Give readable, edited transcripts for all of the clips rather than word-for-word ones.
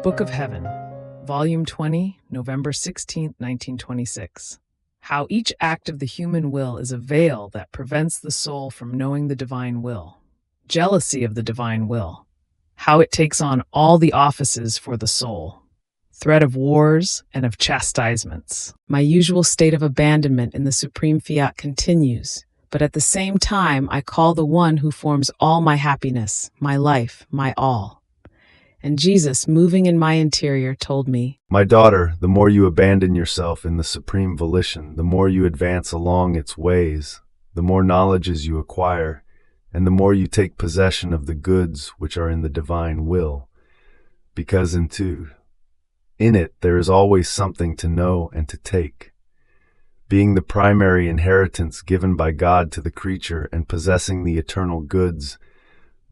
Book of Heaven, Volume 20, November 16, 1926. How each act of the human will is a veil that prevents the soul from knowing the divine will. Jealousy of the divine will. How it takes on all the offices for the soul. Threat of wars and of chastisements. My usual state of abandonment in the supreme fiat continues, but at the same time I call the one who forms all my happiness, my life, my all. And Jesus, moving in my interior, told me, "My daughter, the more you abandon yourself in the supreme volition, the more you advance along its ways, the more knowledges you acquire, and the more you take possession of the goods which are in the divine will. Because in it there is always something to know and to take. Being the primary inheritance given by God to the creature and possessing the eternal goods,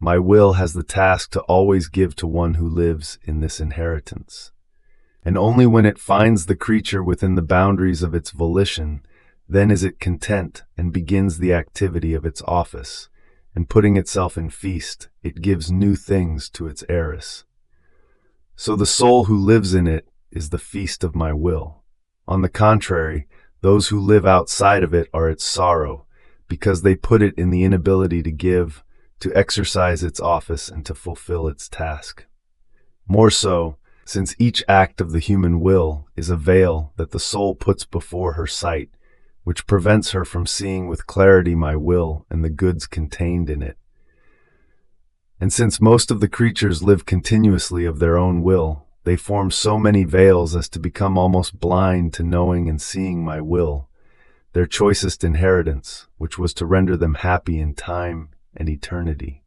my will has the task to always give to one who lives in this inheritance. And only when it finds the creature within the boundaries of its volition, then is it content and begins the activity of its office, and putting itself in feast, it gives new things to its heiress. So the soul who lives in it is the feast of my will. On the contrary, those who live outside of it are its sorrow, because they put it in the inability to give, to exercise its office, and to fulfill its task. More so, since each act of the human will is a veil that the soul puts before her sight, which prevents her from seeing with clarity my will and the goods contained in it. And since most of the creatures live continuously of their own will, they form so many veils as to become almost blind to knowing and seeing my will, their choicest inheritance, which was to render them happy in time and eternity.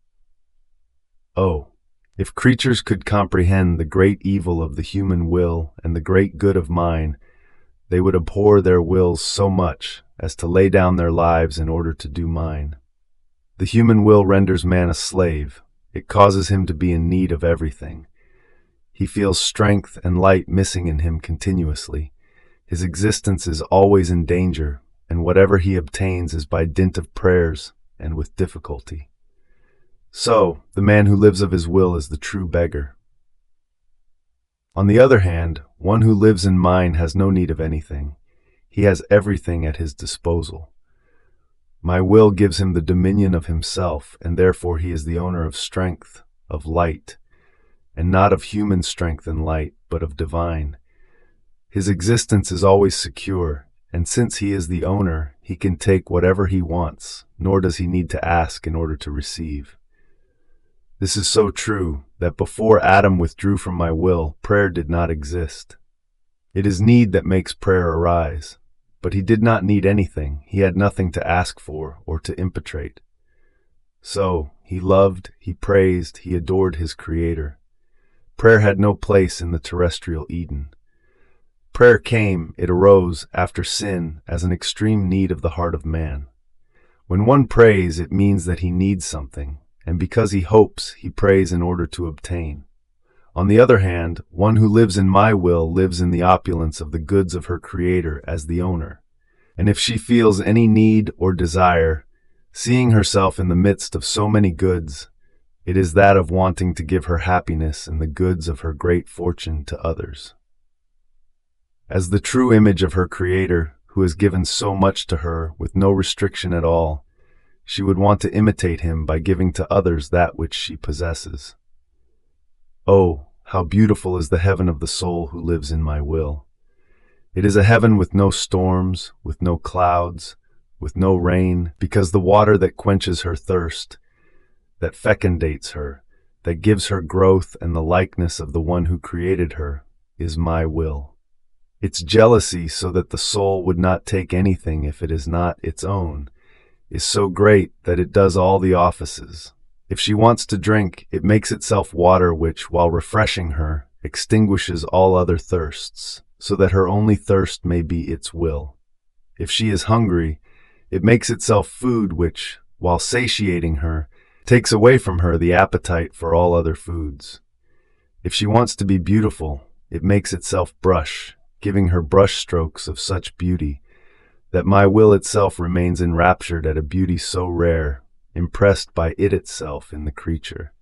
Oh, if creatures could comprehend the great evil of the human will and the great good of mine, they would abhor their wills so much as to lay down their lives in order to do mine. The human will renders man a slave. It causes him to be in need of everything. He feels strength and light missing in him continuously. His existence is always in danger, and whatever he obtains is by dint of prayers and with difficulty. So, the man who lives of his will is the true beggar. On the other hand, one who lives in mine has no need of anything. He has everything at his disposal. My will gives him the dominion of himself, and therefore he is the owner of strength, of light, and not of human strength and light, but of divine. His existence is always secure, and since he is the owner, he can take whatever he wants, nor does he need to ask in order to receive. This is so true that before Adam withdrew from my will, prayer did not exist. It is need that makes prayer arise, but he did not need anything. He had nothing to ask for or to impetrate. So he loved, he praised, he adored his Creator. Prayer had no place in the terrestrial Eden. Prayer came, it arose, after sin, as an extreme need of the heart of man. When one prays, it means that he needs something, and because he hopes, he prays in order to obtain. On the other hand, one who lives in my will lives in the opulence of the goods of her Creator as the owner. And if she feels any need or desire, seeing herself in the midst of so many goods, it is that of wanting to give her happiness and the goods of her great fortune to others. As the true image of her Creator, who has given so much to her with no restriction at all, she would want to imitate him by giving to others that which she possesses. Oh, how beautiful is the heaven of the soul who lives in my will! It is a heaven with no storms, with no clouds, with no rain, because the water that quenches her thirst, that fecundates her, that gives her growth and the likeness of the one who created her, is my will. Its jealousy so that the soul would not take anything if it is not its own, is so great that it does all the offices. If she wants to drink, it makes itself water which, while refreshing her, extinguishes all other thirsts, so that her only thirst may be its will. If she is hungry, it makes itself food which, while satiating her, takes away from her the appetite for all other foods. If she wants to be beautiful, it makes itself brush, giving her brush strokes of such beauty that my will itself remains enraptured at a beauty so rare, impressed by it itself in the creature.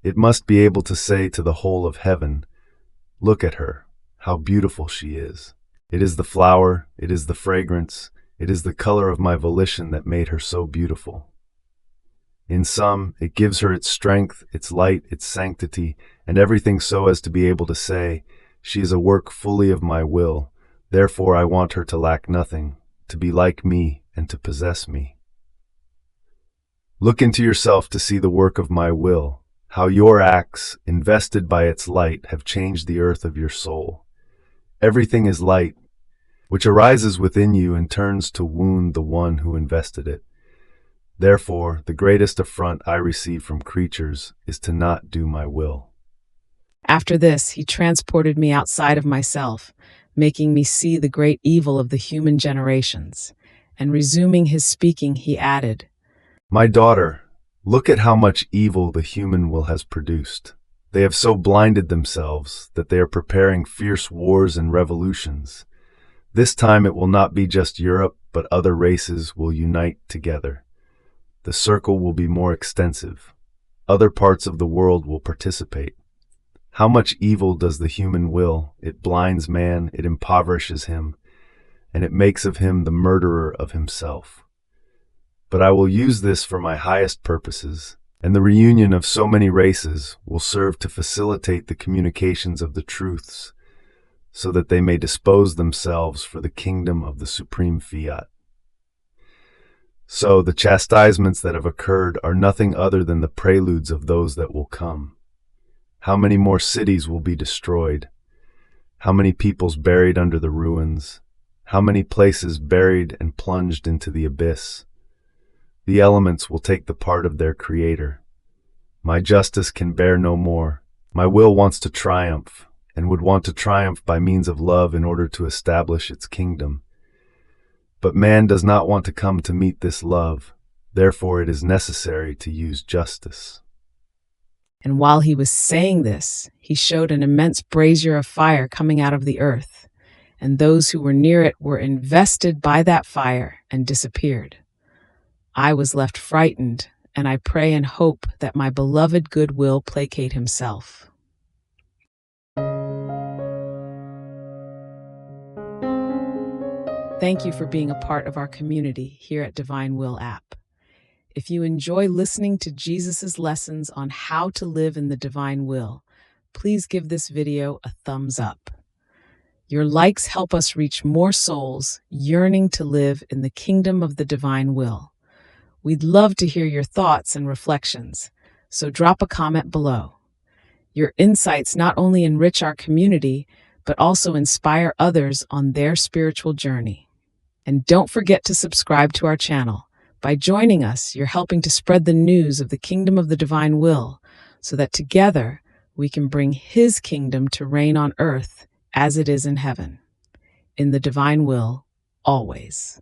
It must be able to say to the whole of heaven, Look at her, how beautiful she is. It is the flower, it is the fragrance, it is the color of my volition that made her so beautiful. In sum, it gives her its strength, its light, its sanctity, and everything so as to be able to say, she is a work fully of my will, therefore I want her to lack nothing, to be like me and to possess me. Look into yourself to see the work of my will, how your acts, invested by its light, have changed the earth of your soul. Everything is light, which arises within you and turns to wound the one who invested it. Therefore, the greatest affront I receive from creatures is to not do my will. After this, he transported me outside of myself, making me see the great evil of the human generations. And resuming his speaking, he added, My daughter, look at how much evil the human will has produced. They have so blinded themselves that they are preparing fierce wars and revolutions. This time it will not be just Europe, but other races will unite together. The circle will be more extensive. Other parts of the world will participate. How much evil does the human will? It blinds man, it impoverishes him, and it makes of him the murderer of himself. But I will use this for my highest purposes, and the reunion of so many races will serve to facilitate the communications of the truths, so that they may dispose themselves for the kingdom of the supreme fiat. So the chastisements that have occurred are nothing other than the preludes of those that will come. How many more cities will be destroyed? How many peoples buried under the ruins? How many places buried and plunged into the abyss? The elements will take the part of their creator. My justice can bear no more. My will wants to triumph, and would want to triumph by means of love in order to establish its kingdom. But man does not want to come to meet this love, therefore it is necessary to use justice. and while he was saying this, he showed an immense brazier of fire coming out of the earth, and those who were near it were invested by that fire and disappeared. I was left frightened, and I pray and hope that my beloved good will placate himself. Thank you for being a part of our community here at Divine Will app. If you enjoy listening to Jesus' lessons on how to live in the divine will, please give this video a thumbs up. Your likes help us reach more souls yearning to live in the kingdom of the divine will. We'd love to hear your thoughts and reflections, so drop a comment below. Your insights not only enrich our community, but also inspire others on their spiritual journey. And don't forget to subscribe to our channel. By joining us, you're helping to spread the news of the kingdom of the divine will, so that together we can bring His kingdom to reign on earth as it is in heaven. In the divine will, always.